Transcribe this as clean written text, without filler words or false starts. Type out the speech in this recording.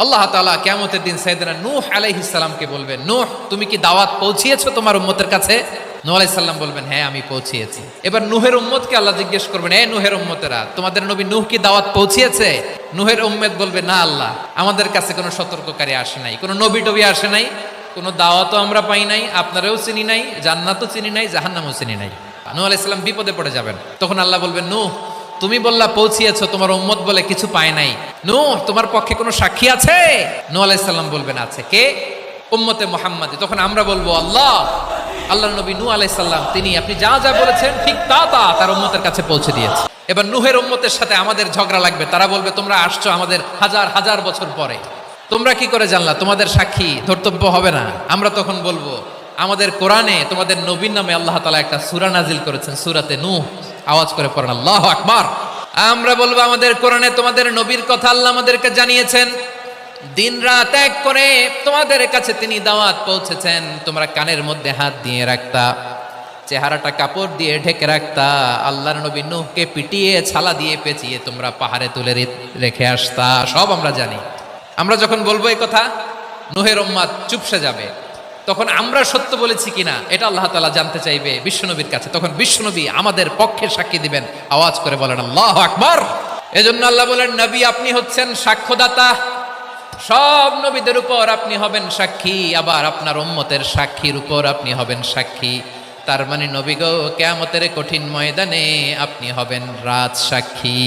আল্লাহ তাআলা কিয়ামতের দিন সাইয়েদনা নূহ আলাইহিস সালামকে বলবেন, নূহ তুমি কি দাওয়াত পৌঁছিয়েছো তোমার উম্মতের কাছে? নূহ আলাইহিস সালাম বলবেন, হ্যাঁ আমি পৌঁছিয়েছি। এবার নূহের উম্মতকে আল্লাহ জিজ্ঞেস করবেন, এ নূহের উম্মতেরা, তোমাদের নবী নূহ কি দাওয়াত পৌঁছিয়েছে? নূহের উম্মত বলবে, না আল্লাহ, আমাদের কাছে কোনো সতর্ককারী আসে নাই, কোনো নবী টবি আসে নাই, কোনো দাওয়াতও আমরা পাই নাই, আপনারাও চিনি নাই, জান্নাতও চিনি নাই, জাহান্নামও চিনি নাই। নূহ আলাইহিস সালাম বিপদে পড়ে যাবেন। তখন আল্লাহ বলবেন, নূহ তুমি বললা পৌঁছিয়েছো, তোমার উম্মত বলে কিছু পায় নাই, নূহ তোমার পক্ষে কোনো সাক্ষী আছে? নূহ আলাইহিস সালাম বলবেন, আছে। কে? উম্মতে মুহাম্মাদি। তখন আমরা বলবো, আল্লাহ, আল্লাহর নবী নূহ আলাইহিস সালাম তিনি আপনি যা যা বলেছেন ঠিক তা তা তার উম্মতের কাছে পৌঁছে দিয়েছে। এবার নূহের উম্মতের সাথে আমাদের ঝগড়া লাগবে। তারা বলবে, তোমরা আসছো আমাদের হাজার হাজার বছর পরে, তোমরা কি করে জানলা? তোমাদের সাক্ষী ধর্তব্য হবে না। আমরা তখন বলবো, আমাদের কোরআনে তোমাদের নবীর নামে আল্লাহ তাআলা একটা সূরা নাজিল করেছেন, সূরাতে নূহ। আওয়াজ করে পড়েন আল্লাহু আকবার। আমরা বলবো, আমাদের কোরআনে তোমাদের নবীর কথা আল্লাহ আমাদেরকে জানিয়েছেন, দিন রাত এক করে তোমাদের কাছে তিনি দাওয়াত পৌঁছেছেন। তোমরা কানের মধ্যে হাত দিয়ে রাখতা, চেহারাটা কাপড় দিয়ে ঢেকে রাখতা, আল্লাহর নবী নূহকে পিটিয়ে ছালা দিয়ে পেঁচিয়ে তোমরা পাহাড়ে তুলে রেখে আসতা। সব আমরা জানি। আমরা যখন বলবো এই কথা, নূহের উম্মত চুপসে যাবে। তখন আমরা সত্য বলেছি কিনা এটা আল্লাহ তাআলা জানতে চাইবে বিশ্বনবীর কাছে। তখন বিশ্বনবী আমাদের পক্ষে সাক্ষী দিবেন। আওয়াজ করে বলেন আল্লাহু আকবার। এজন্য আল্লাহ বলেন, নবী আপনি হচ্ছেন সাক্ষ্যদাতা, সব নবীদের উপর আপনি হবেন সাক্ষী, আবার আপনার উম্মতের সাক্ষীর উপর আপনি হবেন সাক্ষী। তার মানে নবী গো, কিয়ামতের কঠিন ময়দানে আপনি হবেন রাজ সাক্ষী।